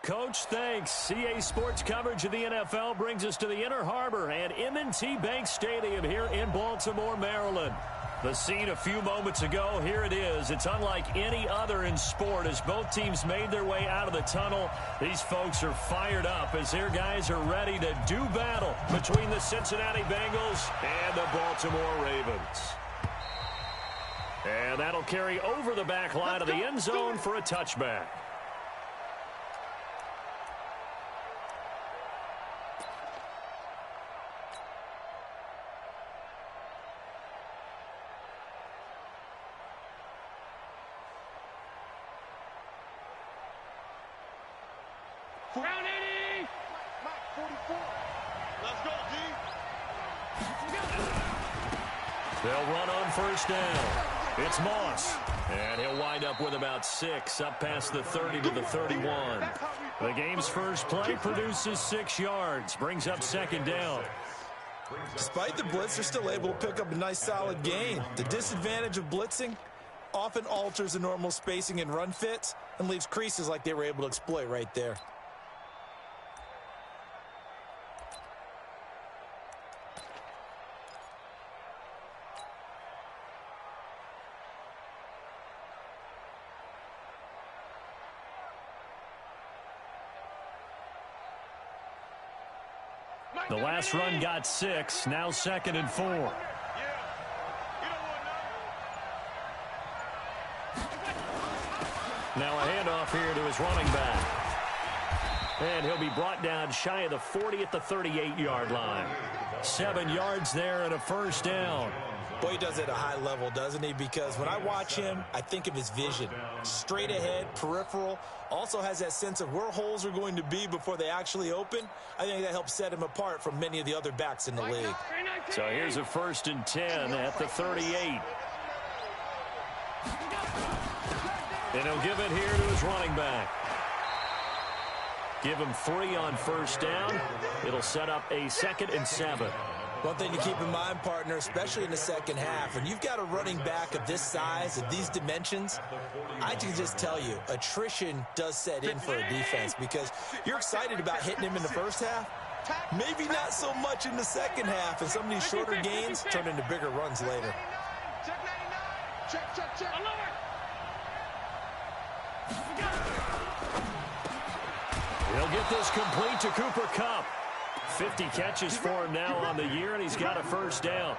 Coach, thanks. CA Sports coverage of the NFL brings us to the Inner Harbor and M&T Bank Stadium here in Baltimore, Maryland. The scene a few moments ago, here it is. It's unlike any other in sport as both teams made their way out of the tunnel. These folks are fired up as their guys are ready to do battle between the Cincinnati Bengals and the Baltimore Ravens. And that'll carry over the back line of the end zone for a touchback. Round 80! Mike 44. Let's go, D. They'll run on first down. It's Moss. And he'll wind up with about 6 up past the 30 to the 31. The game's first play produces 6 yards. Brings up second down. Despite the blitz, they're still able to pick up a nice solid gain. The disadvantage of blitzing often alters the normal spacing and run fits and leaves creases like they were able to exploit right there. The last run got 6, now 2nd and 4. Now a handoff here to his running back. And he'll be brought down shy of the 40 at the 38-yard line. 7 yards there and a first down. Boy, he does it at a high level, doesn't he? Because when I watch him, I think of his vision. Straight ahead, peripheral. Also has that sense of where holes are going to be before they actually open. I think that helps set him apart from many of the other backs in the league. So here's a 1st and 10 at the 38. And he'll give it here to his running back. Give him 3 on first down. It'll set up a 2nd and 7. One thing to keep in mind, partner, especially in the second half, when you've got a running back of this size, of these dimensions, I can just tell you, attrition does set in for a defense because you're excited about hitting him in the first half. Maybe not so much in the second half, and some of these shorter gains turn into bigger runs later. He'll get this complete to Cooper Kupp. 50 catches for him now on the year, and he's got a first down.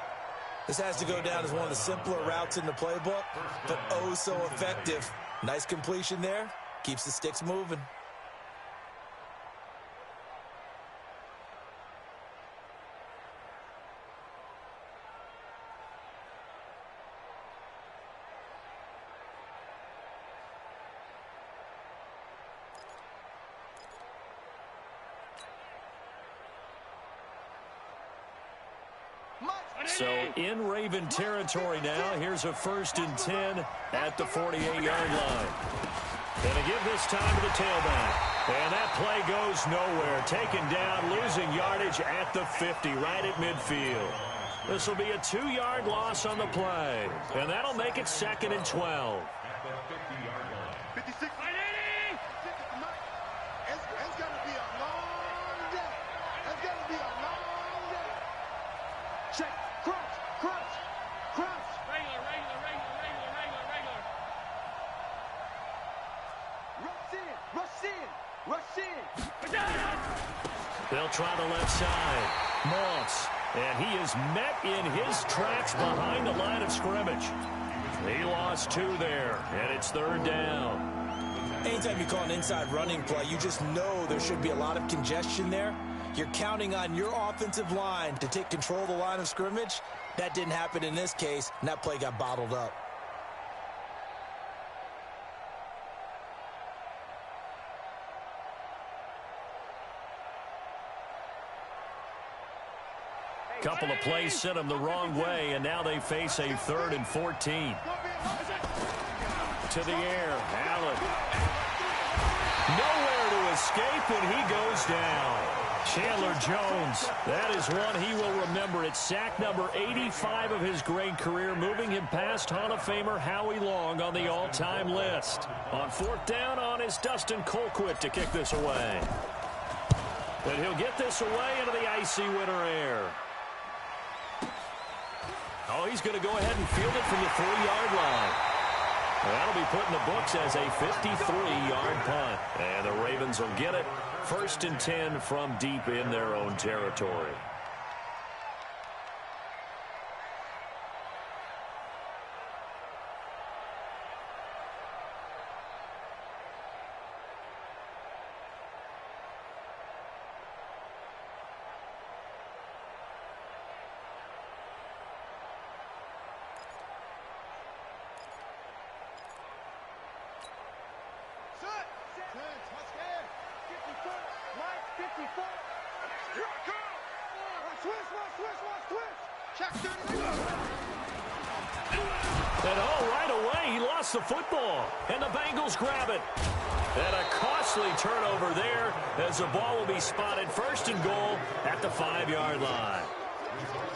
This has to go down as one of the simpler routes in the playbook, but oh so effective. Nice completion there. Keeps the sticks moving. So in Raven territory now, here's a 1st and 10 at the 48-yard line. Gonna give this time to the tailback. And that play goes nowhere. Taken down, losing yardage at the 50, right at midfield. This will be a 2-yard loss on the play. And that'll make it 2nd and 12. 56. It's going to be a long day. It's going to be a long day. Check. Crunch. Regular. Rush in. They'll try the left side. Moss. And he is met in his tracks behind the line of scrimmage. He lost 2 there, and it's 3rd down. Anytime you call an inside running play, you just know there should be a lot of congestion there. You're counting on your offensive line to take control of the line of scrimmage. That didn't happen in this case, and that play got bottled up. Couple of plays sent them the wrong way, and now they face a 3rd and 14. To the air, Allen. Nowhere to escape, and he goes down. Chandler Jones, that is one he will remember. It's sack number 85 of his great career, moving him past Hall of Famer Howie Long on the all-time list. On fourth down is Dustin Colquitt to kick this away. And he'll get this away into the icy winter air. Oh, he's going to go ahead and field it from the 3-yard line. That'll be put in the books as a 53-yard punt. And the Ravens will get it. 1st and 10 from deep in their own territory. And right away, he lost the football. And the Bengals grab it. And a costly turnover there as the ball will be spotted 1st and goal at the 5-yard line.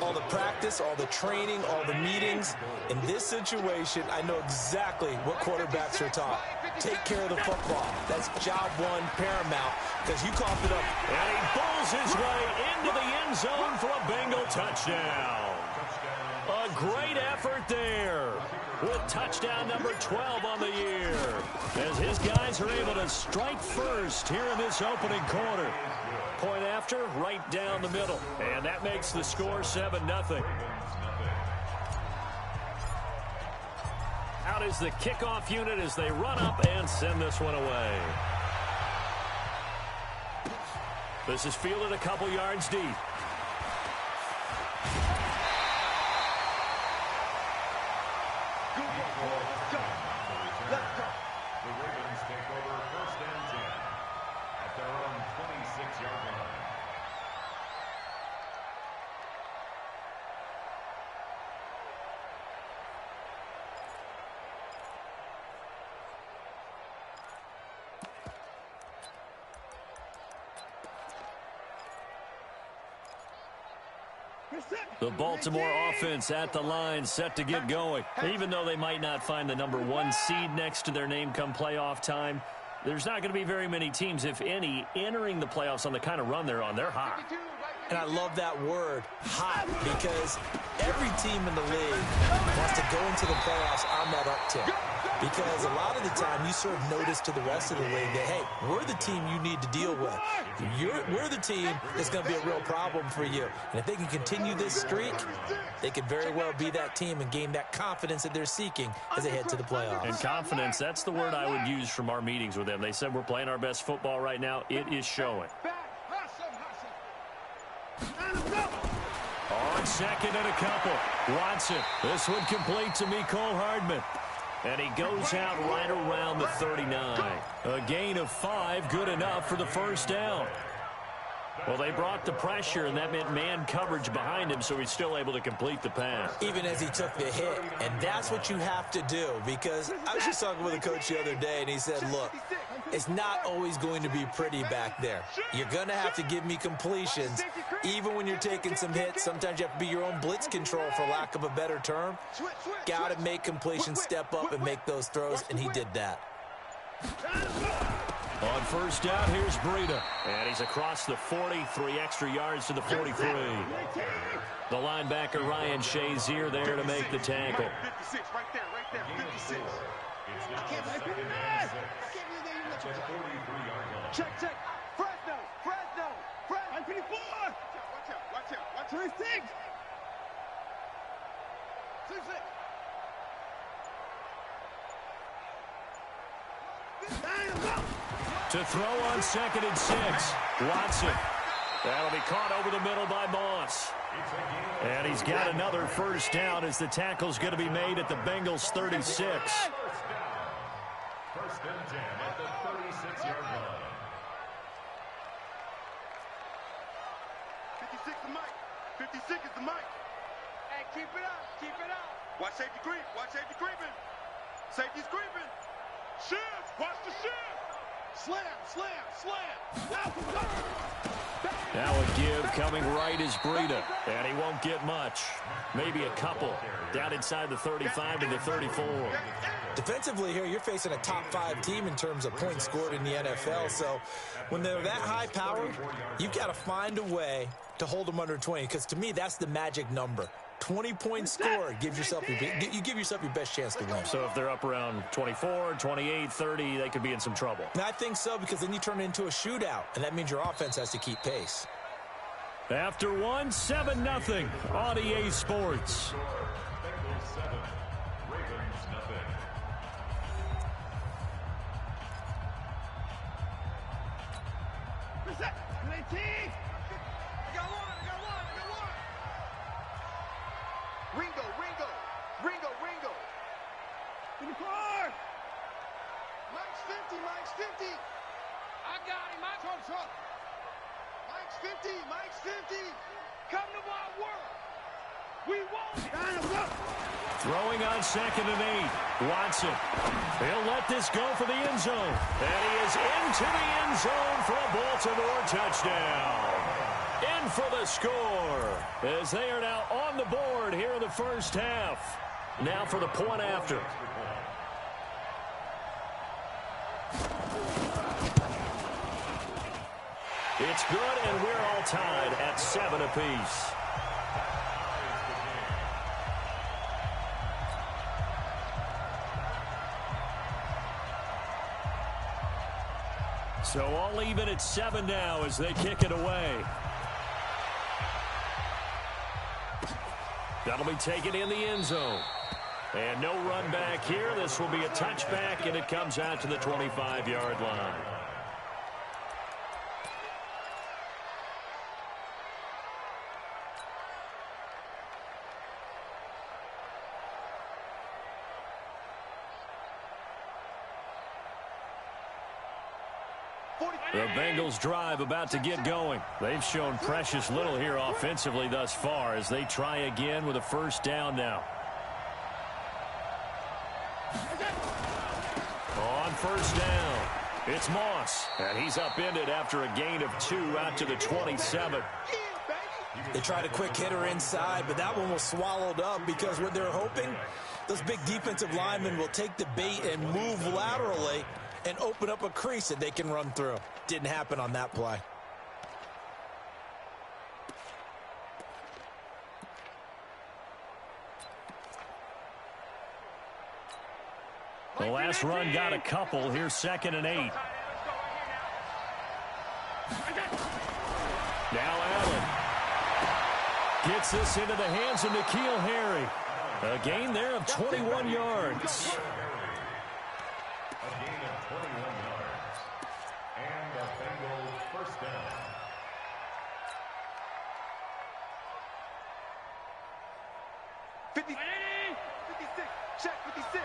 All the practice, all the training, all the meetings. In this situation, I know exactly what quarterbacks are taught. Take care of the football. That's job one, paramount, because you coughed it up. And he bowls his way into the end zone for a Bengal touchdown. A great effort there with touchdown number 12 on the year as his guys are able to strike first here in this opening quarter. Point after, right down the middle. And that makes the score 7-0. Out is the kickoff unit as they run up and send this one away. This is fielded a couple yards deep. The Ravens take over 1st and 10 at their own 26-yard line. The Baltimore offense at the line, set to get going. Even though they might not find the number 1 seed next to their name come playoff time, there's not going to be very many teams, if any, entering the playoffs on the kind of run they're on. They're hot. And I love that word, hot, because every team in the league wants to go into the playoffs on that uptick. Because a lot of the time you serve notice to the rest of the league that, hey, we're the team you need to deal with. We're the team that's going to be a real problem for you. And if they can continue this streak, they could very well be that team and gain that confidence that they're seeking as they head to the playoffs. And confidence, that's the word I would use from our meetings with them. They said we're playing our best football right now. It is showing. On second and a couple. Watson. This one complete to Mecole Hardman. And he goes out right around the 39. A gain of 5, good enough for the 1st down. Well, they brought the pressure, and that meant man coverage behind him, so he's still able to complete the pass. Even as he took the hit, and that's what you have to do, because I was just talking with a coach the other day, and he said, look, it's not always going to be pretty back there. You're going to have to give me completions, even when you're taking some hits. Sometimes you have to be your own blitz control, for lack of a better term. Got to make completions, step up, and make those throws, and he did that. On 1st down, here's Breida. And he's across the 40, 3 extra yards to the 43. The linebacker, Ryan Shazier, there to make the tackle. 56, right there, 56. I can't believe that. Check. Fresno. 54. Watch out. 36. 36. To throw on 2nd and 6. Watson. That'll be caught over the middle by Moss. And he's got another 1st down as the tackle's going to be made at the Bengals 36. 1st and 10 at the 36-yard line. 56 the mic. 56 is the mic. Hey, keep it up. Watch safety creeping. Safety's creeping. Shift. Watch the shift. Slam, slam, slam. Now a give coming right is Breida, and he won't get much. Maybe a couple. Down inside the 35 to the 34. Defensively here, you're facing a top 5 team in terms of points scored in the NFL. So when they're that high powered, you've got to find a way to hold them under 20. Because to me, that's the magic number. 20 points scored gives yourself you give yourself your best chance to win. So if they're up around 24, 28, 30, they could be in some trouble. And I think so, because then you turn it into a shootout, and that means your offense has to keep pace. After one, 7-0 on EA Sports. Bengals 7, Ravens 0. Reset. I got one. Ringo. In the car. Mike's 50. I got him. Mike's 50. Come to my world. We won't. Throwing on 2nd and 8. Watson. He'll let this go for the end zone. And he is into the end zone for a Baltimore touchdown. In for the score, as they are now on the board here in the first half. Now for the point after. It's good, and we're all tied at 7 apiece. So all even at 7 now as they kick it away. That'll be taken in the end zone. And no run back here. This will be a touchback, and it comes out to the 25-yard line. The Bengals drive about to get going. They've shown precious little here offensively thus far as they try again with a first down now. On first down, it's Moss, and he's upended after a gain of 2 out to the 27. They tried a quick hitter inside, but that one was swallowed up because what they're hoping, those big defensive linemen will take the bait and move laterally and open up a crease that they can run through. Didn't happen on that play. The last run got a couple. Here's 2nd and 8. Now Allen gets this into the hands of N'Keal Harry. A gain there of 21 yards. A gain of 21 yards. And the Bengals first down. Check 56.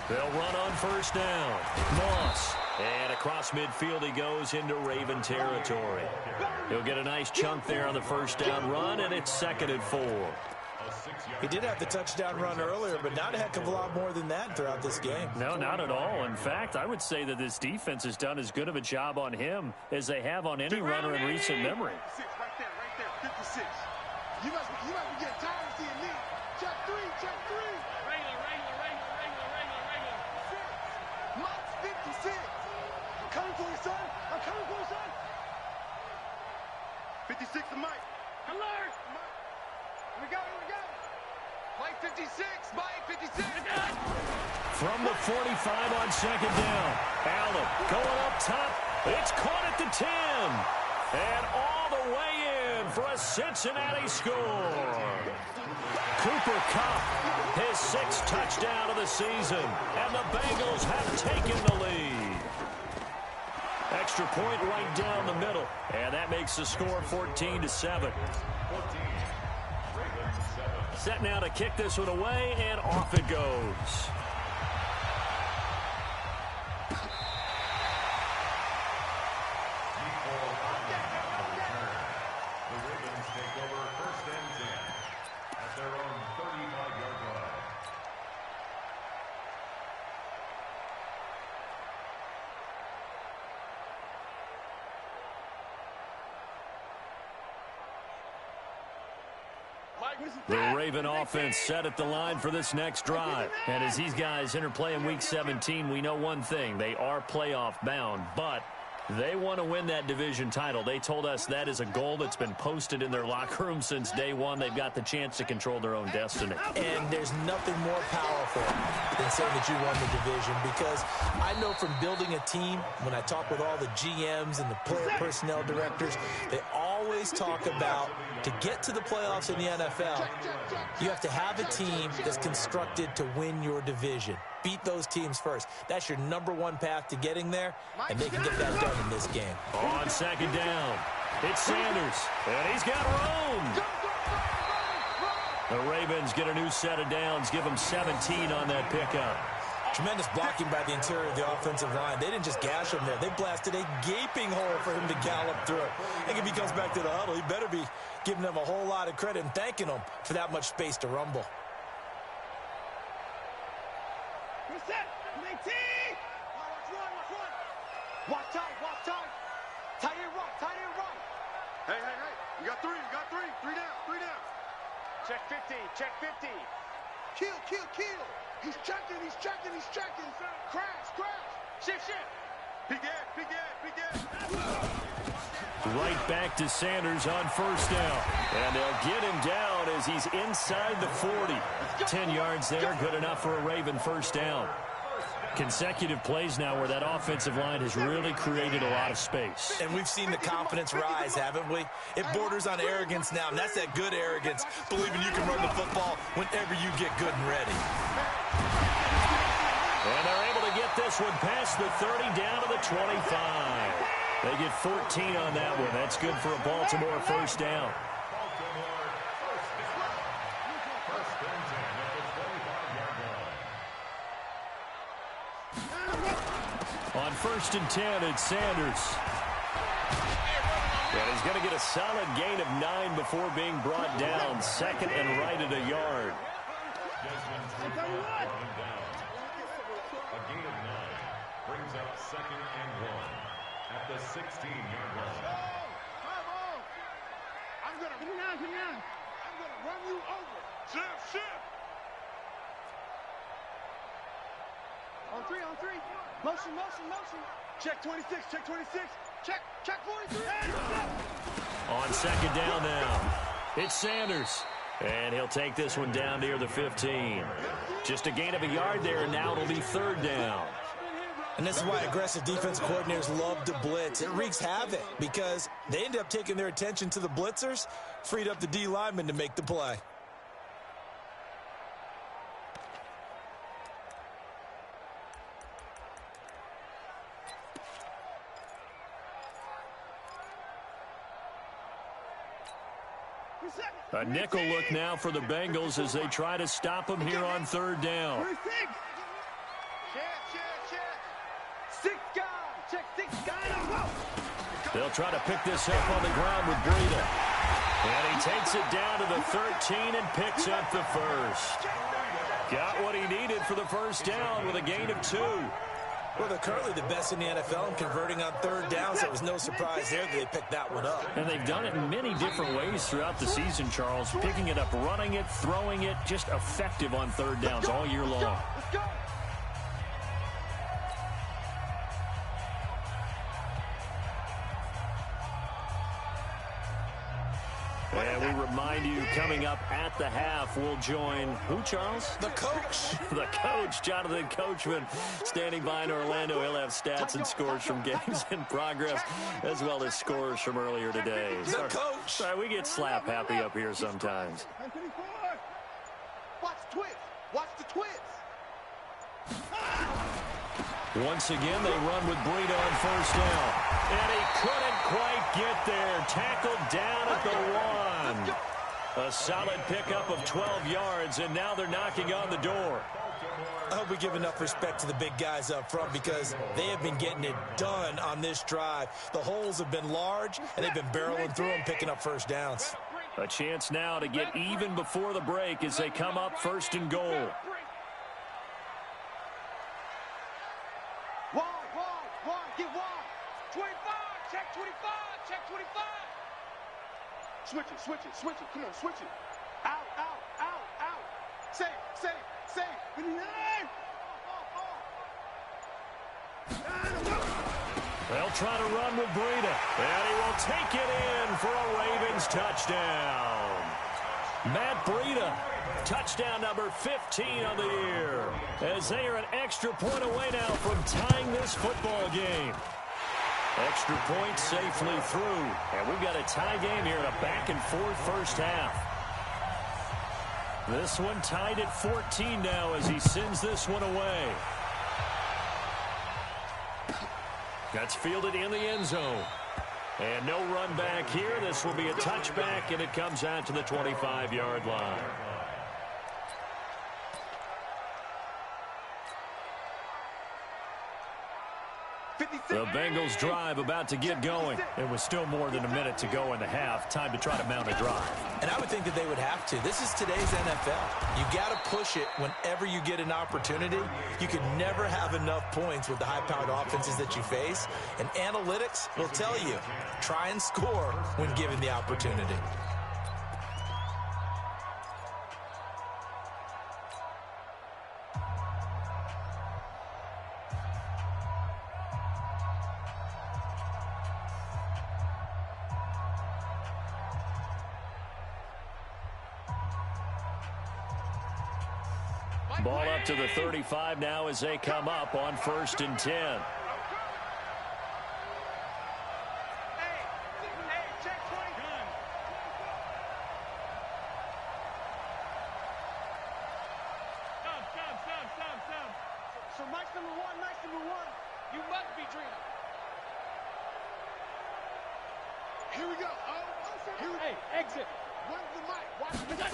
They'll run on first down. Moss. And across midfield he goes into Raven territory. He'll get a nice chunk there on the first down run, and it's 2nd and 4. He did have the touchdown run earlier, but not a heck of a lot more than that throughout this game. No, not at all. In fact, I would say that this defense has done as good of a job on him as they have on any runner in recent memory. Right there, 56. You must be getting tired of seeing me. Check 3. Regular. Mike's 56. I'm coming for you, son. 56 to Mike. Alert. We go. Mike 56. Mike 56. From the 45 on 2nd down. Allen going up top. It's caught at the 10. And all the way in for a Cincinnati score. Cooper Kupp, his 6th touchdown of the season. And the Bengals have taken the lead. Extra point right down the middle. And that makes the score 14-7. Set now to kick this one away, and off it goes. The Ravens take over first and 10 at their own 35-yard line. The Raven offense set at the line for this next drive. And as these guys interplay in Week 17, we know one thing. They are playoff bound, but they want to win that division title. They told us that is a goal that's been posted in their locker room since day one. They've got the chance to control their own destiny. And there's nothing more powerful than saying that you won the division, because I know from building a team, when I talk with all the GMs and the player personnel directors, they always talk about, to get to the playoffs in the NFL, you have to have a team that's constructed to win your division. Beat those teams first. That's your #1 path to getting there, and they can get that done in this game. On second down, it's Sanders, and he's got room. The Ravens get a new set of downs, give them 17 on that pickup. Tremendous blocking by the interior of the offensive line. They didn't just gash him there. They blasted a gaping hole for him to gallop through. I think if he comes back to the huddle, he better be giving them a whole lot of credit and thanking them for that much space to rumble. Watch tight. Tight end run. Hey. You got three. Three down. Check 50. Kill. He's checking. Crash. Shift. Big Ed. Right back to Sanders on first down. And they'll get him down as he's inside the 40. 10 yards there, good enough for a Raven first down. Consecutive plays now where that offensive line has really created a lot of space. And we've seen the confidence rise, haven't we? It borders on arrogance now, and that's that good arrogance, believing you can run the football whenever you get good and ready. And they're able to get this one past the 30 down to the 25. They get 14 on that one. That's good for a Baltimore first down. On 1st and 10, it's Sanders. And he's going to get a solid gain of 9 before being brought down. Second and right at a yard. A gain of 9 brings up 2nd and 1 at the 16-yard line. I'm going to run you over. Shift. On three. Motion. Check 26. Check 43. On second down now, it's Sanders. And he'll take this one down near the 15. Just a gain of a yard there, and now it'll be 3rd down. And this is why aggressive defense coordinators love to blitz. It wreaks havoc because they end up taking their attention to the blitzers, freed up the D lineman to make the play. A nickel look now for the Bengals as they try to stop him here on 3rd down. They'll try to pick this up on the ground with Breida. And he takes it down to the 13 and picks up the first. Got what he needed for the first down with a gain of 2. Well, they're currently the best in the NFL in converting on 3rd down, so it was no surprise there that they picked that one up. And they've done it in many different ways throughout the season, Charles. Picking it up, running it, throwing it, just effective on 3rd downs all year long. And we remind you, coming up at the half, we'll join who, Charles? The coach. The coach, Jonathan Coachman, standing by in Orlando. He'll have stats and scores from games in progress, as well as scores from earlier today. The coach. Sorry, we get slap happy up here sometimes. Watch the twist. Once again, they run with Breida on first down. And he couldn't quite get there. Tackled down at the 1. A solid pickup of 12 yards, and now they're knocking on the door. I hope we give enough respect to the big guys up front because they have been getting it done on this drive. The holes have been large, and they've been barreling through them, picking up first downs. A chance now to get even before the break as they come up 1st and goal. Get wide. 25. Check 25. Switch it. Come on, switch it. Out, out, out, out. Safe, safe, safe. Good night. They'll try to run with Breida, and he will take it in for a Ravens touchdown. Matt Breida, touchdown number 15 on the year, as they are an extra point away now from tying this football game. Extra point safely through, and we've got a tie game here in a back-and-forth first half. This one tied at 14 now as he sends this one away. That's fielded in the end zone. And no run back here. This will be a touchback, and it comes out to the 25-yard line. The Bengals drive about to get going. There was still more than a minute to go in the half. Time to try to mount a drive. And I would think that they would have to. This is today's NFL. You got to push it whenever you get an opportunity. You can never have enough points with the high-powered offenses that you face. And analytics will tell you, try and score when given the opportunity. Ball up to the 35 now as they come up on 1st and 10. Hey, checkpoint. Stop. So Mike's number one. You must be dreaming. Here we go. Hey, exit. Run the mic. Watch the mic.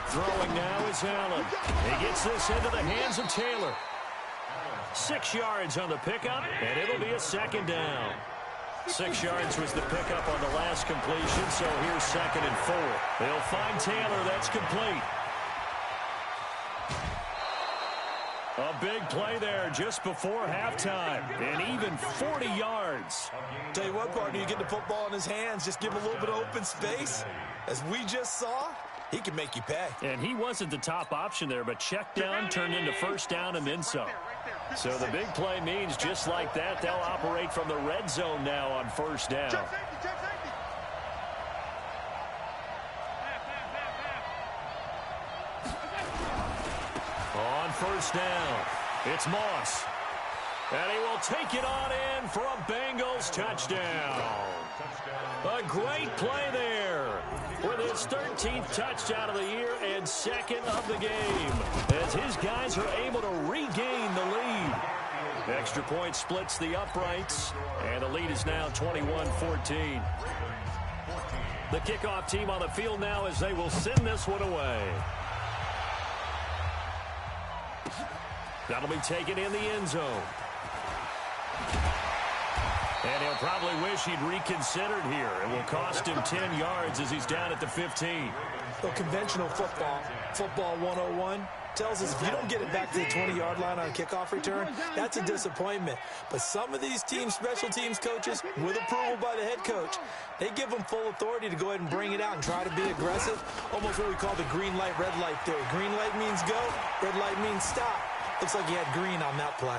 Throwing now is Allen. He gets this into the hands of Taylor. 6 yards on the pickup, and it'll be a 2nd down. 6 yards was the pickup on the last completion, so here's 2nd and 4. They'll find Taylor. That's complete. A big play there just before halftime, and even 40 yards. Tell you what, partner, you get the football in his hands, just give him a little bit of open space. As we just saw, he can make you pay. And he wasn't the top option there, but check down turned into 1st down and then some. So the big play means just like that, they'll operate from the red zone now on 1st down. Check safety. On 1st down, it's Moss. And he will take it on in for a Bengals touchdown. A great play there with his 13th touchdown of the year and 2nd of the game, as his guys are able to regain the lead. Extra point splits the uprights, and the lead is now 21-14. The kickoff team on the field now as they will send this one away. That'll be taken in the end zone. And he'll probably wish he'd reconsidered here. It will cost him 10 yards as he's down at the 15. Well, conventional football 101, tells us if you don't get it back to the 20-yard line on a kickoff return, that's a disappointment. But some of these teams, special teams coaches, with approval by the head coach, they give them full authority to go ahead and bring it out and try to be aggressive. Almost what we call the green light, red light theory. Green light means go, red light means stop. Looks like he had green on that play.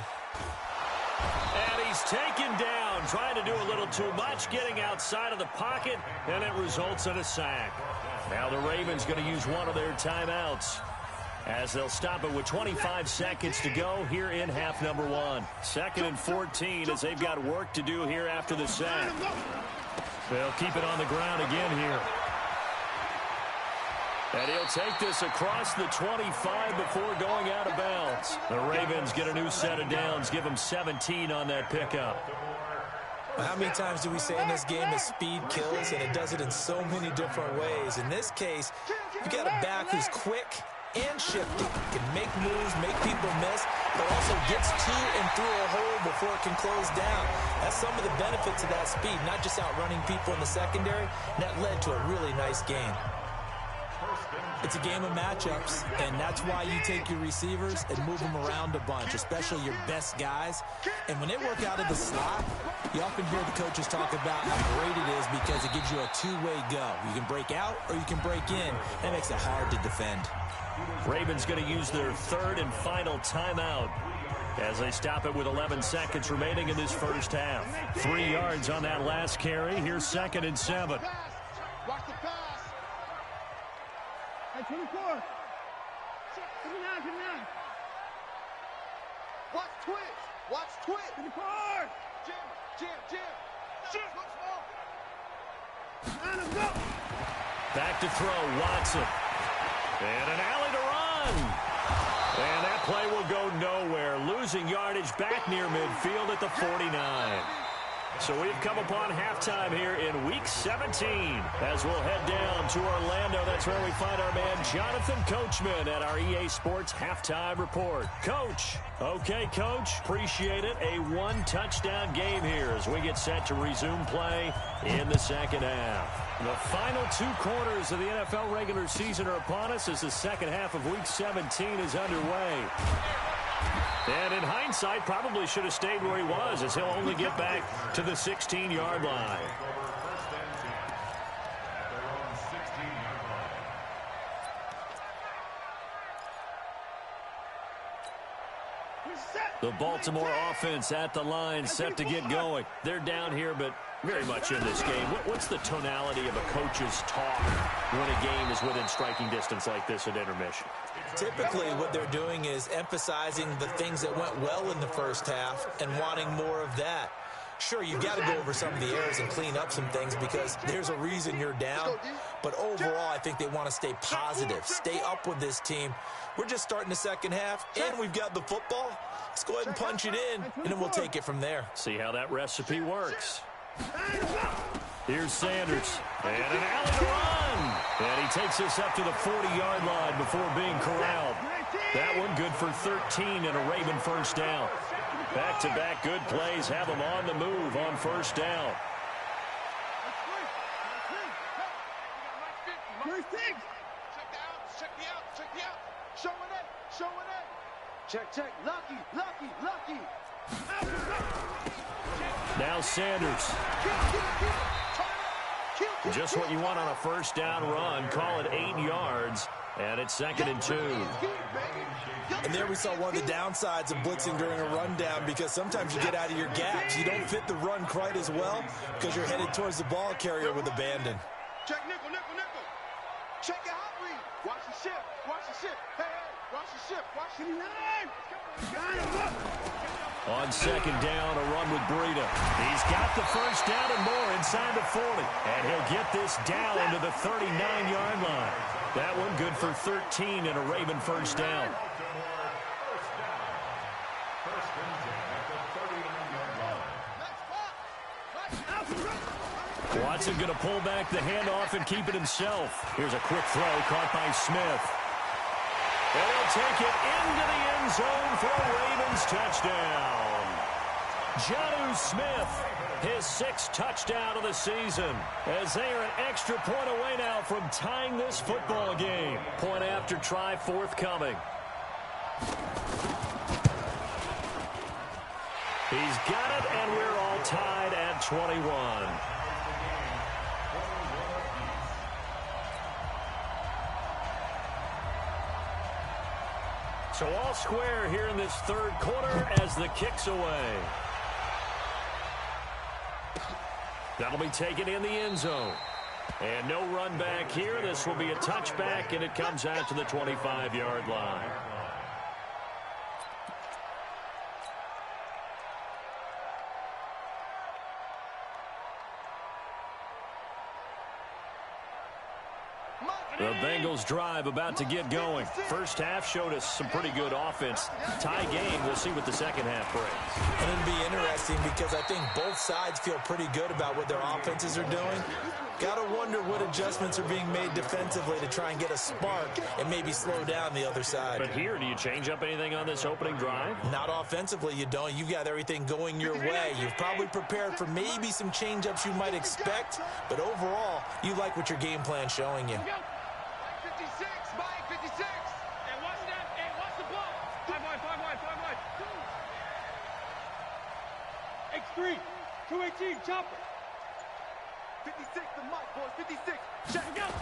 And he's taken down, trying to do a little too much, getting outside of the pocket, and it results in a sack. Now the Ravens going to use one of their timeouts, as they'll stop it with 25 seconds to go here in half number 1. 2nd and 14 as they've got work to do here after the sack. They'll keep it on the ground again here. And he'll take this across the 25 before going out of bounds. The Ravens get a new set of downs, give them 17 on that pickup. Well, how many times do we say in this game that speed kills, and it does it in so many different ways? In this case, you got a back who's quick and shifty, can make moves, make people miss, but also gets to and through a hole before it can close down. That's some of the benefits of that speed, not just outrunning people in the secondary, and that led to a really nice game. 1st and It's a game of matchups, and that's why you take your receivers and move them around a bunch, especially your best guys. And when they work out of the slot, you often hear the coaches talk about how great it is because it gives you a two-way go. You can break out or you can break in. That makes it hard to defend. Ravens going to use their third and final timeout as they stop it with 11 seconds remaining in this first half. 3 yards on that last carry. Here's 2nd and 7. Watch the pass. Hey, 24. Come on. Watch twitch. 24. Jam. Shoot. Back to throw, Watson. And an alley to run. And that play will go nowhere. Losing yardage back near midfield at the 49. So we've come upon halftime here in Week 17 as we'll head down to Orlando. That's where we find our man Jonathan Coachman at our EA Sports Halftime Report. Coach. Okay, Coach. Appreciate it. A one-touchdown game here as we get set to resume play in the second half. The final 2 quarters of the NFL regular season are upon us as the second half of Week 17 is underway. And in hindsight, probably should have stayed where he was as he'll only get back to the 16-yard line. The Baltimore offense at the line set to get going. They're down here, but very much in this game. What's the tonality of a coach's talk when a game is within striking distance like this at intermission? Typically, what they're doing is emphasizing the things that went well in the first half and wanting more of that. Sure, you've got to go over some of the errors and clean up some things because there's a reason you're down. But overall, I think they want to stay positive, stay up with this team. We're just starting the second half, and we've got the football. Let's go ahead and punch it in, and then we'll take it from there. See how that recipe works. Here's Sanders. And an alley to run. And he takes us up to the 40-yard line before being corralled. That one good for 13 and a Raven first down. Back-to-back good plays have them on the move on first down. Check. Lucky. Now Sanders. Just what you want on a first down run. Call it 8 yards. And it's 2nd and 2. And there we saw one of the downsides of blitzing during a rundown because sometimes you get out of your gaps. You don't fit the run quite as well because you're headed towards the ball carrier with abandon. Check nickel. Check your hot read. Watch the ship. Hey, watch the ship. Watch the line. On second down, a run with Breida. He's got the first down and more inside the 40. And he'll get this down to the 39-yard line. That one good for 13 and a Raven first down. Watson going to pull back the handoff and keep it himself. Here's a quick throw caught by Smith. And he'll take it into the end zone for a Ravens touchdown. Jonnu Smith, his 6th touchdown of the season, as they are an extra point away now from tying this football game. Point after try forthcoming. He's got it, and we're all tied at 21. So all square here in this third quarter as the kick's away. That'll be taken in the end zone. And no run back here. This will be a touchback, and it comes out to the 25-yard line. The Bengals drive about to get going. First half showed us some pretty good offense. Tie game. We'll see what the second half brings. And it'll be interesting because I think both sides feel pretty good about what their offenses are doing. Got to wonder what adjustments are being made defensively to try and get a spark and maybe slow down the other side. But here, do you change up anything on this opening drive? Not offensively, you don't. You've got everything going your way. You've probably prepared for maybe some change-ups you might expect, but overall, you like what your game plan's showing you. X3, 218, chopper. 56, the mic, boys, 56. Check it out.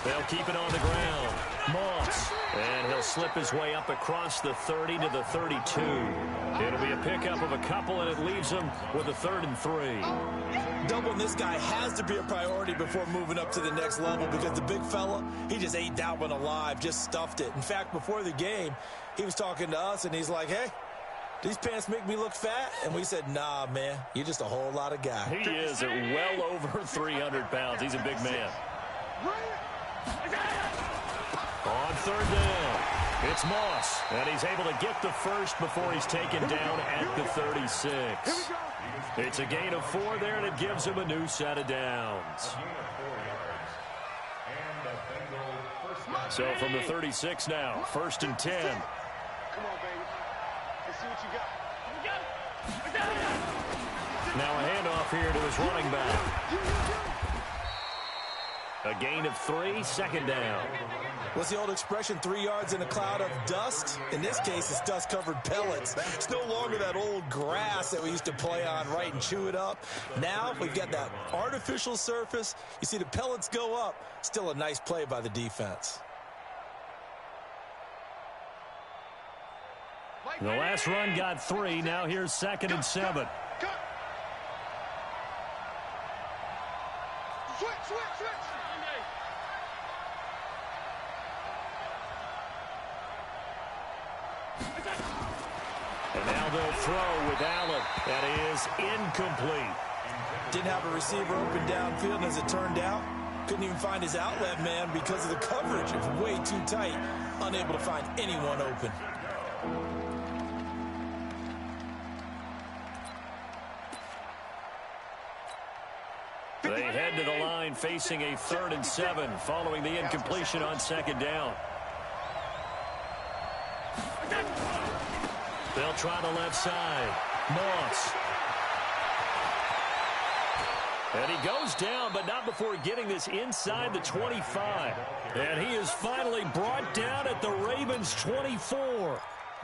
They'll keep it on the ground. Moss. And he'll slip his way up across the 30 to the 32. It'll be a pickup of a couple, and it leaves him with a 3rd and 3. Doubling this guy has to be a priority before moving up to the next level because the big fella, he just ate that one alive, just stuffed it. In fact, before the game, he was talking to us, and he's like, hey, these pants make me look fat? And we said, nah, man, you're just a whole lot of guy. He is well over 300 pounds. He's a big man. On 3rd down, it's Moss, and he's able to get the first before he's taken down at the 36. It's a gain of 4 there, and it gives him a new set of downs. So from the 36 now, 1st and 10. Come on, baby. Let's see what you got. Now a handoff here to his running back. A gain of 3, 2nd down. What's the old expression, 3 yards in a cloud of dust? In this case, it's dust-covered pellets. It's no longer that old grass that we used to play on, right, and chew it up. Now we've got that artificial surface. You see the pellets go up. Still a nice play by the defense. The last run got 3. Now here's 2nd and 7. Switch. And now they'll throw with Allen. That is incomplete. Didn't have a receiver open downfield, and as it turned out, couldn't even find his outlet man because of the coverage. It was way too tight, unable to find anyone open. They head to the line facing a 3rd and 7 following the incompletion on 2nd down. They'll try the left side. Moss. And he goes down, but not before getting this inside the 25. And he is finally brought down at the Ravens' 24.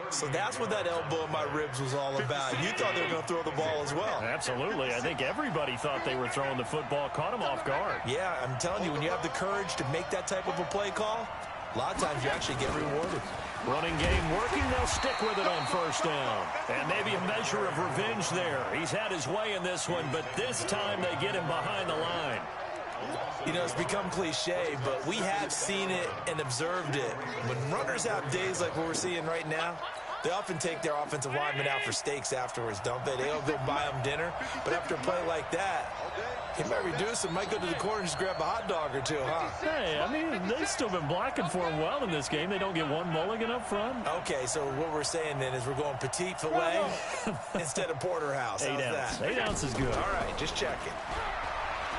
So that's what that elbow in my ribs was all about. You thought they were going to throw the ball as well. Absolutely. I think everybody thought they were throwing the football. Caught him off guard. Yeah, I'm telling you, when you have the courage to make that type of a play call, a lot of times you actually get rewarded. Running game working. They'll stick with it on 1st down. And maybe a measure of revenge there. He's had his way in this one, but this time they get him behind the line. You know, it's become cliche, but we have seen it and observed it. When runners have days like what we're seeing right now, they often take their offensive linemen out for steaks afterwards, don't they? They don't go buy them dinner. But after a play like that, he might reduce it, might go to the corner and just grab a hot dog or two, huh? Hey, I mean, they've still been blocking for him well in this game. They don't get one mulligan up front. Okay, so what we're saying then is we're going petite filet instead of porterhouse. How's 8 ounce. that? 8 ounce is good. All right, just checking.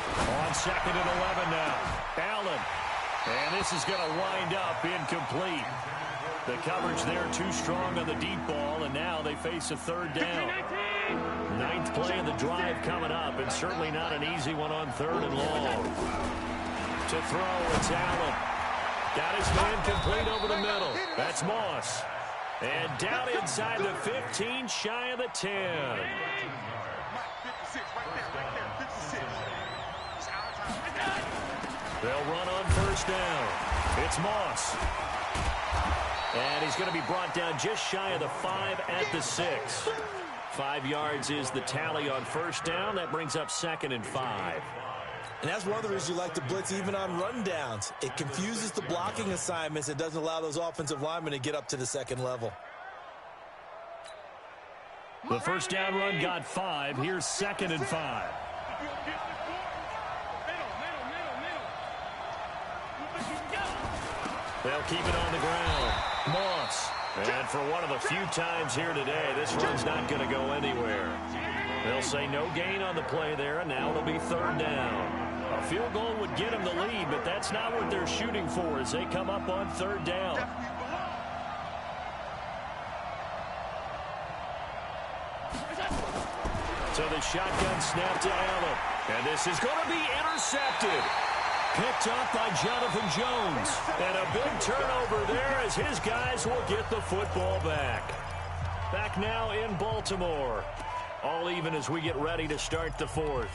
On 2nd and 11 now. Allen. And this is going to wind up incomplete. The coverage there too strong on the deep ball, and now they face a 3rd down. 9th play of the drive coming up, and certainly not an easy one on 3rd and long. To throw, it's Allen. Got his man complete over the middle. That's Moss. And down inside the 15, shy of the 10. They'll run on 1st down. It's Moss. And he's going to be brought down just shy of the 5 at the 6. 5 yards is the tally on 1st down. That brings up 2nd and 5. And that's one of the reasons you like to blitz even on rundowns. It confuses the blocking assignments. It doesn't allow those offensive linemen to get up to the 2nd level. The 1st down run got 5. Here's 2nd and 5. They'll keep it on the ground. Moss. And for one of the few times here today, this run's not going to go anywhere. They'll say no gain on the play there, and now it'll be 3rd down. A field goal would get them the lead, but that's not what they're shooting for as they come up on 3rd down. So the shotgun snap to Allen. And this is going to be intercepted. Picked up by Jonathan Jones. And a big turnover there as his guys will get the football back. Back now in Baltimore. All even as we get ready to start the fourth.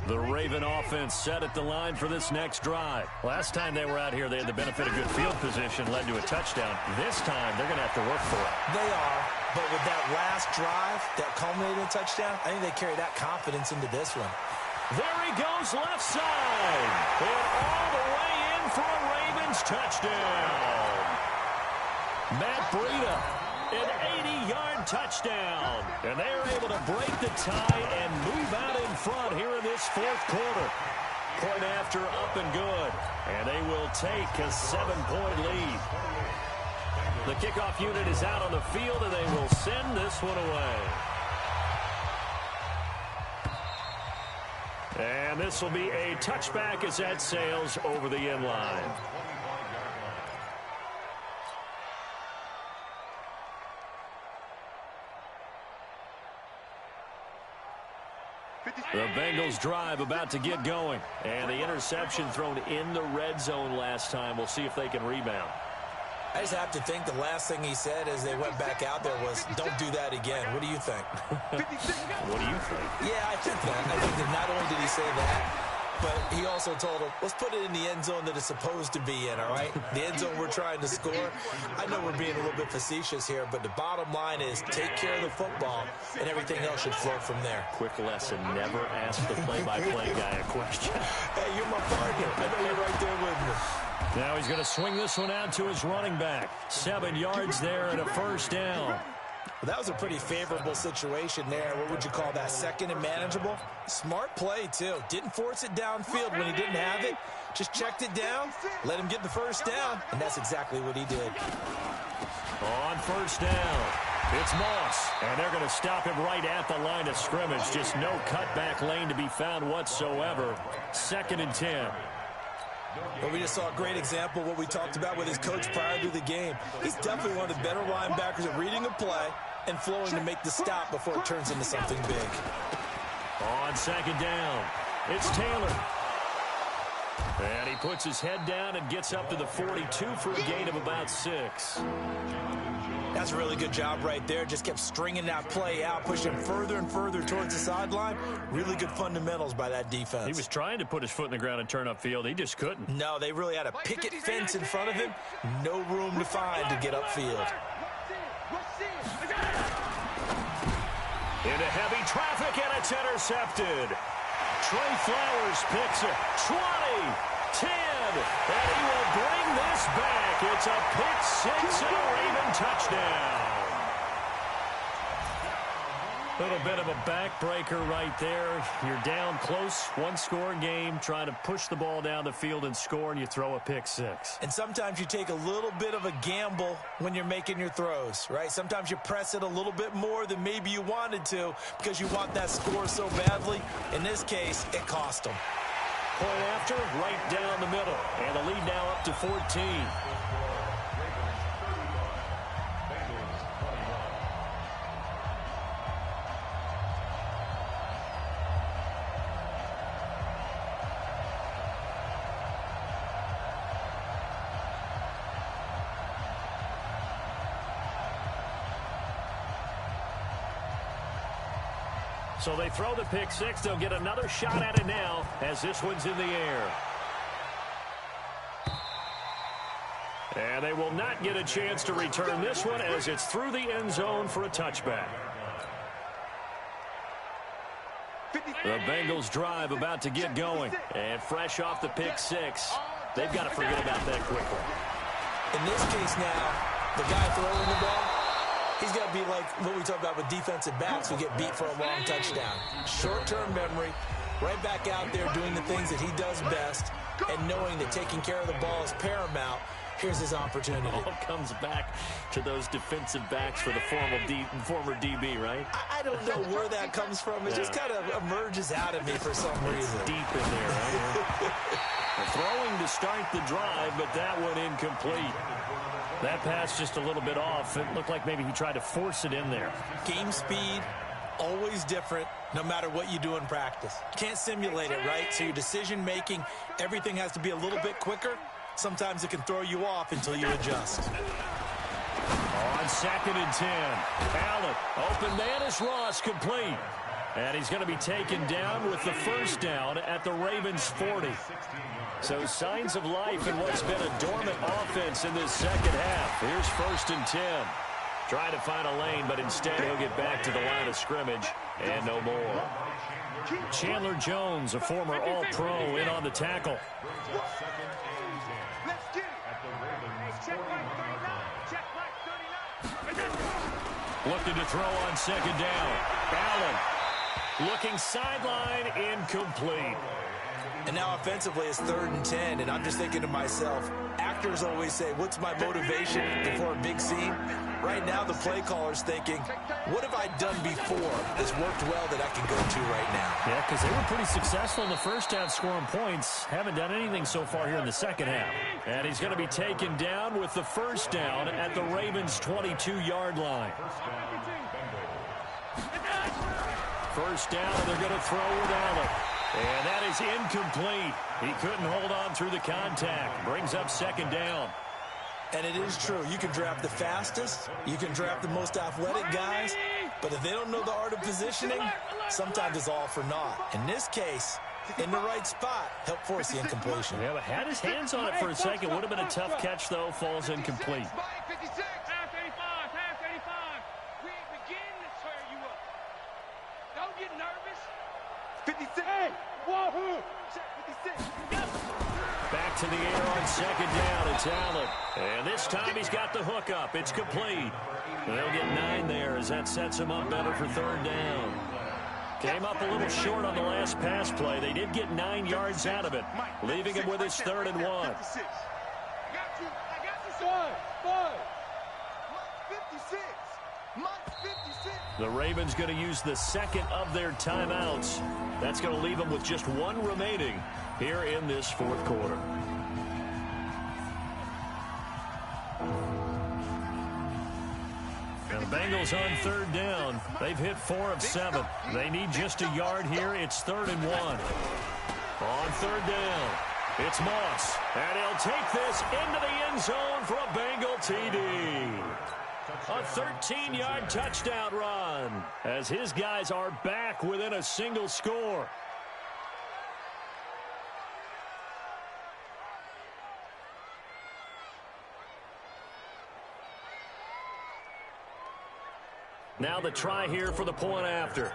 The Raven offense set at the line for this next drive. Last time they were out here, they had the benefit of good field position, led to a touchdown. This time, they're going to have to work for it. They are, but with that last drive that culminated in a touchdown, I think they carry that confidence into this one. There he goes left side. And all the way in for a Ravens touchdown. Matt Breida, an 80-yard touchdown. And they are able to break the tie and move out in front here in this fourth quarter. Point after up and good. And they will take a 7-point lead. The kickoff unit is out on the field, and they will send this one away. And this will be a touchback as that sails over the end line. The Bengals drive about to get going. And the interception thrown in the red zone last time. We'll see if they can rebound. I just have to think the last thing he said as they went back out there was, don't do that again. What do you think? What do you think? Yeah, I think that. I think that not only did he say that, but he also told him, let's put it in the end zone that it's supposed to be in, all right? The end zone we're trying to score. I know we're being a little bit facetious here, but the bottom line is take care of the football, and everything else should flow from there. Quick lesson, never ask the play-by-play guy a question. Hey, you're my partner. I know you're right there with me. Now he's going to swing this one out to his running back. 7 yards there and a first down. Well, that was a pretty favorable situation there. What would you call that? Second and manageable? Smart play, too. Didn't force it downfield when he didn't have it. Just checked it down, let him get the first down, and that's exactly what he did. On first down, it's Moss, and they're going to stop him right at the line of scrimmage. Just no cutback lane to be found whatsoever. 2nd and 10. Well, we just saw a great example of what we talked about with his coach prior to the game. He's definitely one of the better linebackers at reading a play and flowing to make the stop before it turns into something big. On 2nd down, it's Taylor. And he puts his head down and gets up to the 42 for a gain of about 6. That's a really good job right there. Just kept stringing that play out, pushing further and further towards the sideline. Really good fundamentals by that defense. He was trying to put his foot in the ground and turn upfield. He just couldn't. No, they really had a picket fence in front of him. No room to find to get upfield. Into heavy traffic, and it's intercepted. Trey Flowers picks it. 20, 10, and he will bring this back. It's a pick 6 and a Raven touchdown. A little bit of a backbreaker right there. You're down close, one-score game, trying to push the ball down the field and score, and you throw a pick 6. And sometimes you take a little bit of a gamble when you're making your throws, right? Sometimes you press it a little bit more than maybe you wanted to because you want that score so badly. In this case, it cost them. Point after, right down the middle. And the lead now up to 14. So they throw the pick 6. They'll get another shot at it now as this one's in the air. And they will not get a chance to return this one as it's through the end zone for a touchback. The Bengals drive about to get going. And fresh off the pick 6, they've got to forget about that quickly. In this case now, the guy throwing the ball, he's got to be like what we talk about with defensive backs who get beat for a long touchdown. Short-term memory, right back out there doing the things that he does best, and knowing that taking care of the ball is paramount. Here's his opportunity. It all comes back to those defensive backs for the former DB, right? I don't know where that comes from. It just kind of emerges out of me for some reason. Deep in there, right? Throwing to start the drive, but that one incomplete. That pass just a little bit off. It looked like maybe he tried to force it in there. Game speed, always different, no matter what you do in practice. Can't simulate it, right? So your decision-making, everything has to be a little bit quicker. sometimes it can throw you off until you adjust. On 2nd and 10, Allen, open man is Ross, complete. And he's going to be taken down with the first down at the Ravens' 40. So signs of life in what's been a dormant offense in this second half. Here's 1st and 10. Trying to find a lane, but instead he'll get back to the line of scrimmage and no more. Chandler Jones, a former All-Pro, in on the tackle. Looking to throw on 2nd down. Allen looking sideline, incomplete. And now offensively it's 3rd and 10, and I'm just thinking to myself, actors always say, what's my motivation before a big scene? Right now the play caller's thinking, what have I done before that's worked well that I can go to right now? Yeah, because they were pretty successful in the first half scoring points. Haven't done anything so far here in the second half. And he's going to be taken down with the first down at the Ravens' 22-yard line. First down, and they're going to throw with Allen. And that is incomplete. He couldn't hold on through the contact. Brings up 2nd down. And it is true. You can draft the fastest. You can draft the most athletic guys. But if they don't know the art of positioning, sometimes it's all for naught. In this case, in the right spot, help force the incompletion. Yeah, but had his hands on it for a second. Would have been a tough catch, though. Falls incomplete. Back to the air on 2nd down. It's Allen. And this time he's got the hook up. It's complete. They'll get 9 there as that sets him up better for 3rd down. Came up a little short on the last pass play. They did get 9 yards out of it, leaving him with his 3rd and 1. The Ravens going to use the second of their timeouts. That's going to leave them with just 1 remaining here in this 4th quarter. Now the Bengals on 3rd down. They've hit 4 of 7. They need just a yard here. It's 3rd and 1. On 3rd down, it's Moss. And he'll take this into the end zone for a Bengal TD. A 13-yard touchdown run as his guys are back within a single score. Now the try here for the point after.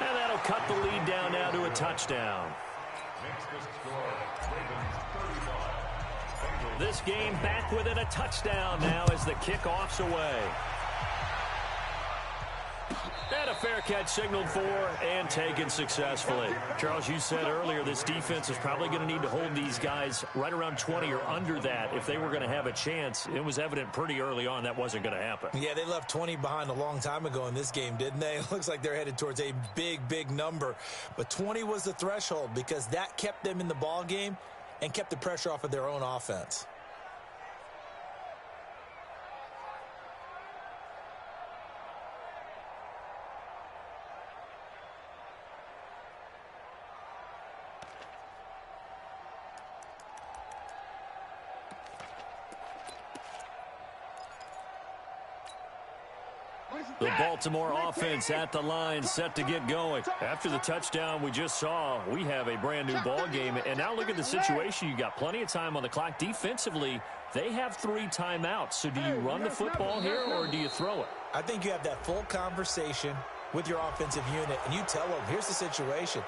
And that'll cut the lead down now to a touchdown. This game back within a touchdown now as the kickoff's away. And a fair catch signaled for and taken successfully. Charles, you said earlier this defense is probably going to need to hold these guys right around 20 or under that if they were going to have a chance. It was evident pretty early on that wasn't going to happen. Yeah, they left 20 behind a long time ago in this game, didn't they? It looks like they're headed towards a big, big number. But 20 was the threshold because that kept them in the ball game and kept the pressure off of their own offense. The Baltimore offense at the line, set to get going. After the touchdown we just saw, we have a brand new ball game. And now look at the situation. You got plenty of time on the clock. Defensively, they have 3 timeouts. So do you run the football here or do you throw it? I think you have that full conversation with your offensive unit, and you tell them, here's the situation.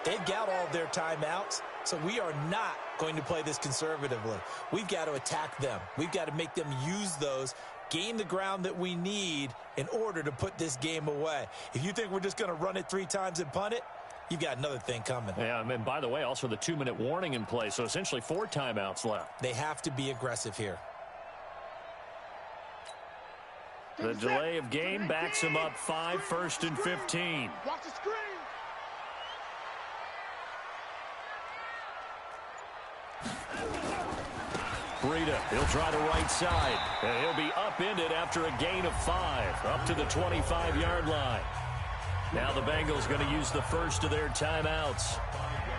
They've got all their timeouts, so we are not going to play this conservatively. We've got to attack them. We've got to make them use those, gain the ground that we need in order to put this game away. If you think we're just going to run it 3 times and punt it, you've got another thing coming. Yeah, and by the way, also the 2-minute warning in play, so essentially 4 timeouts left. They have to be aggressive here. The delay of game backs him up 5, 1st and 15. Watch the screen. Breida, he'll try the right side. And he'll be upended after a gain of 5, up to the 25-yard line. Now the Bengals going to use the first of their timeouts.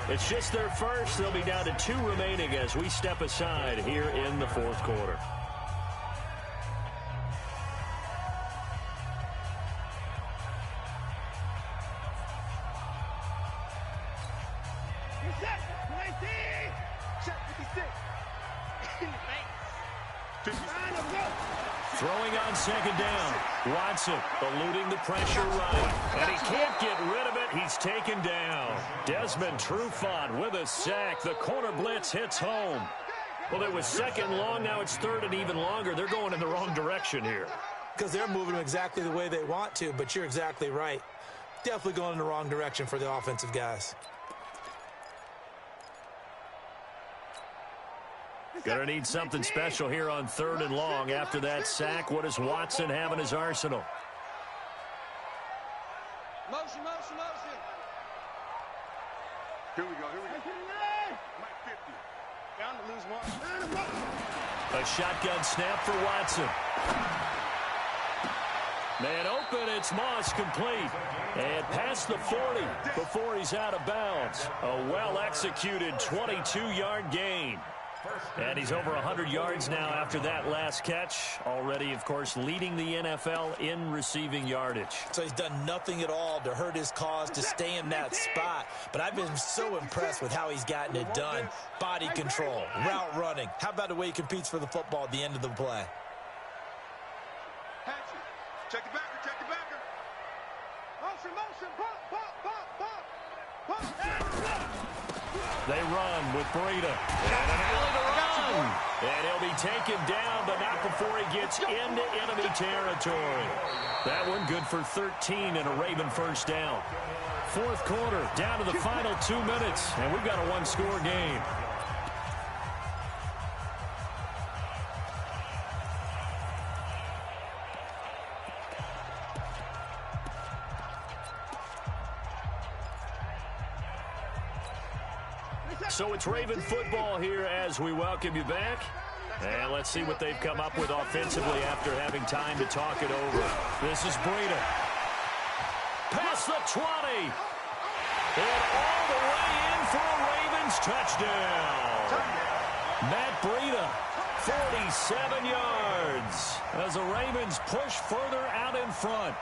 It's just their first. They'll be down to 2 remaining as we step aside here in the fourth quarter. Throwing on second down. Watson eluding the pressure right. And he can't get rid of it. He's taken down. Desmond Trufant with a sack. The corner blitz hits home. Well, it was second long. Now it's third and even longer. They're going in the wrong direction here. Because they're moving them exactly the way they want to, but you're exactly right. Definitely going in the wrong direction for the offensive guys. Going to need something special here on third and long. After that sack, what does Watson have in his arsenal? Motion, motion, motion. Here we go, here we go. Mike 50. Down to lose one. A shotgun snap for Watson. Man open, it's Moss complete. And past the 40 before he's out of bounds. A well-executed 22-yard gain. And he's over 100 yards now after that last catch. Already, of course, leading the NFL in receiving yardage. So he's done nothing at all to hurt his cause, to stay in that spot. But I've been so impressed with how he's gotten it done. Body control, route running. How about the way he competes for the football at the end of the play? Check the backer, check the backer. Motion, motion, pop, pop, pop, pop. They run with Breida. And an alley to run. And he'll be taken down, but not before he gets into enemy territory. That one good for 13 and a Raven first down. Fourth quarter, down to the final 2 minutes, and we've got a one-score game. So it's Raven football here as we welcome you back. And let's see what they've come up with offensively after having time to talk it over. This is Breida. Past the 20. And all the way in for a Ravens touchdown. Matt Breida, 47 yards. As the Ravens push further out in front.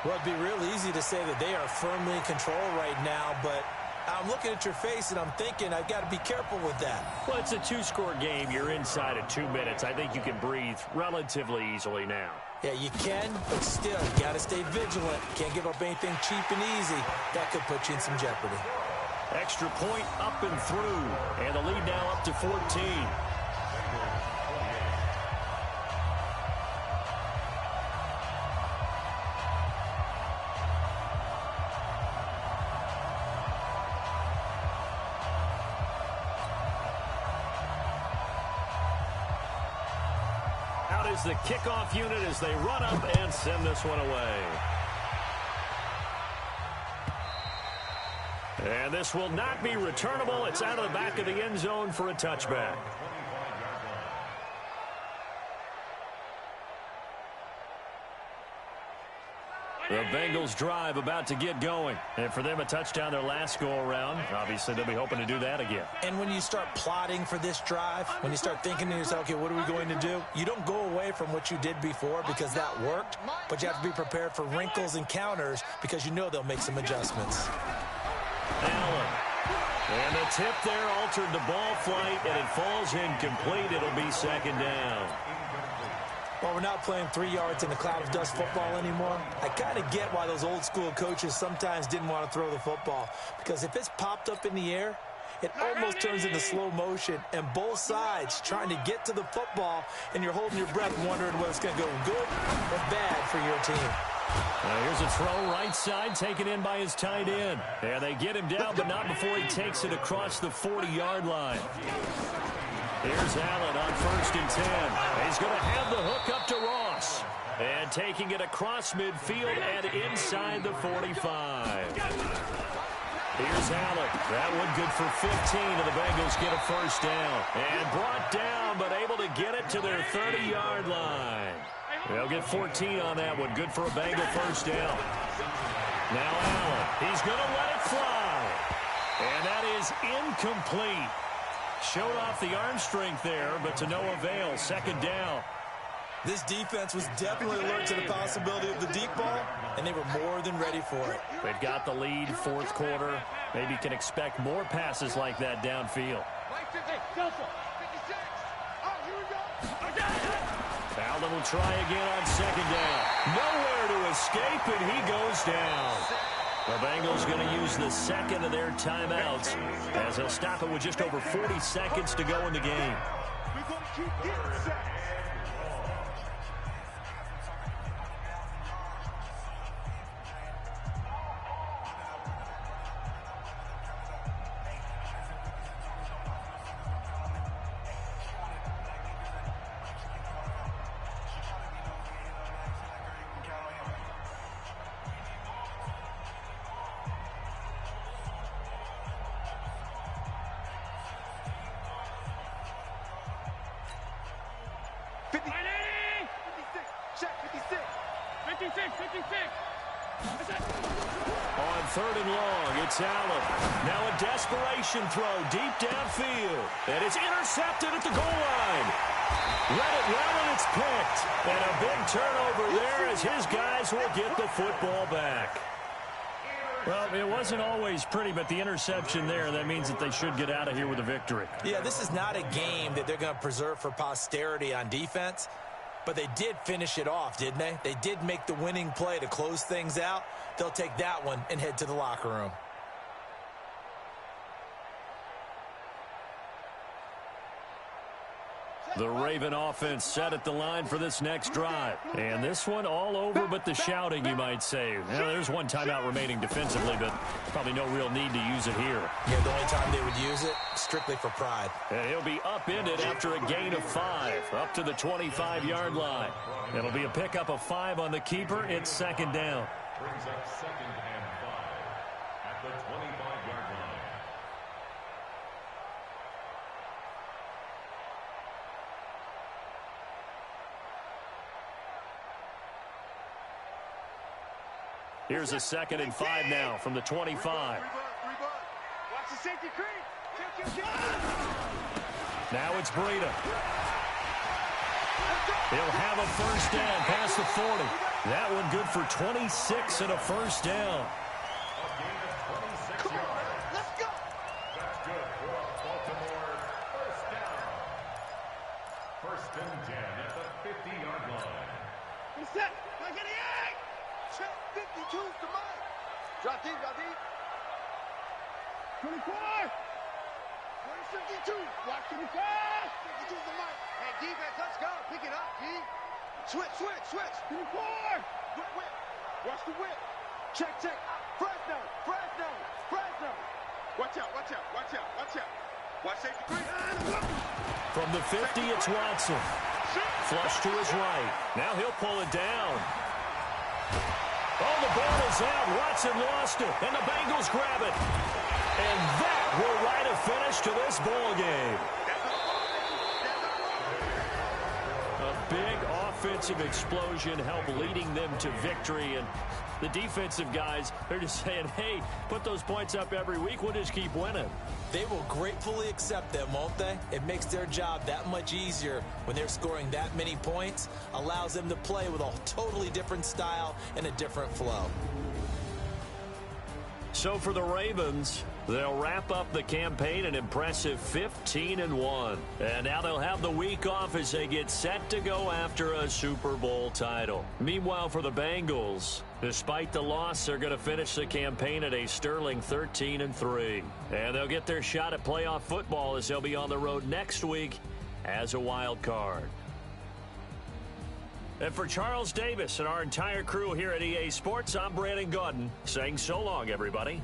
Well, it'd be real easy to say that they are firmly in control right now, but I'm looking at your face and I'm thinking I've got to be careful with that. Well, it's a two-score game. You're inside of 2 minutes. I think you can breathe relatively easily now. Yeah, you can, but still, you got to stay vigilant. Can't give up anything cheap and easy. That could put you in some jeopardy. Extra point up and through, and the lead now up to 14. The kickoff unit as they run up and send this one away. And this will not be returnable. It's out of the back of the end zone for a touchback. The Bengals drive about to get going. And for them, a touchdown their last go-around. Obviously, they'll be hoping to do that again. And when you start plotting for this drive, when you start thinking to yourself, okay, what are we going to do? You don't go away from what you did before because that worked, but you have to be prepared for wrinkles and counters because you know they'll make some adjustments. Allen. And the tip there altered the ball flight, and it falls incomplete. It'll be second down. Well, we're not playing 3 yards in a cloud of dust football anymore. I kind of get why those old school coaches sometimes didn't want to throw the football. Because if it's popped up in the air, it almost turns into slow motion. And both sides trying to get to the football, and you're holding your breath wondering whether it's going to go good or bad for your team. Now here's a throw right side taken in by his tight end. And they get him down, but not before he takes it across the 40-yard line. Here's Allen on 1st and 10. He's going to have the hook up to Ross. And taking it across midfield and inside the 45. Here's Allen. That one good for 15, and the Bengals get a first down. And brought down, but able to get it to their 30-yard line. They'll get 14 on that one. Good for a Bengal first down. Now Allen. He's going to let it fly. And that is incomplete. Showed off the arm strength there, but to no avail. Second down. This defense was definitely alert to the possibility of the deep ball, and they were more than ready for it. They've got the lead, fourth quarter. Maybe can expect more passes like that downfield. Allen will try again on second down. Nowhere to escape, and he goes down. The Bengals going to use the second of their timeouts as they'll stop it with just over 40 seconds to go in the game. We're going to keep getting sacks. On third and long, it's Allen. Now a desperation throw deep downfield. And it's intercepted at the goal line. Let it run, and it's picked. And a big turnover there as his guys will get the football back. Well, it wasn't always pretty, but the interception there, that means that they should get out of here with a victory. Yeah, this is not a game that they're going to preserve for posterity on defense. But they did finish it off, didn't they? They did make the winning play to close things out. They'll take that one and head to the locker room. The Raven offense set at the line for this next drive. And this one all over but the shouting, you might say. Now, there's one timeout remaining defensively, but probably no real need to use it here. Yeah, the only time they would use it, strictly for pride. And he'll be upended after a gain of 5, up to the 25-yard line. It'll be a pickup of 5 on the keeper. It's second down. Brings up second and 5 at the 25-yard line. Here's a second and 5 now from the 25. Watch the safety creep. Now it's Breida. He'll have a first down past the 40. That one good for 26 and a first down. Come on, let's go. That's good for a Baltimore first down. First and 10 at the 50-yard line. He's set. Like an egg. Check 52's to Mike. Drop deep, drop deep. 24. Where's 52? Watch 54. 52's to Mike. Hey, defense, let's go. Pick it up, D. Switch, switch, switch. 24. Whip. Watch the whip. Check, check. Fresno, Fresno, Fresno. Watch out, watch out, watch out, watch out. Watch safety creep. From the 50, it's Watson. Flush to his right. Now he'll pull it down. Oh, the ball is out. Watson lost it, and the Bengals grab it. And that will write a finish to this ball game. A big offensive explosion helped leading them to victory, and the defensive guys, they're just saying, hey, put those points up every week. We'll just keep winning. They will gratefully accept them, won't they? It makes their job that much easier when they're scoring that many points. Allows them to play with a totally different style and a different flow. So for the Ravens, they'll wrap up the campaign an impressive 15-1. And now they'll have the week off as they get set to go after a Super Bowl title. Meanwhile, for the Bengals, despite the loss, they're going to finish the campaign at a sterling 13-3. And they'll get their shot at playoff football as they'll be on the road next week as a wild card. And for Charles Davis and our entire crew here at EA Sports, I'm Brandon Gaudin saying so long, everybody.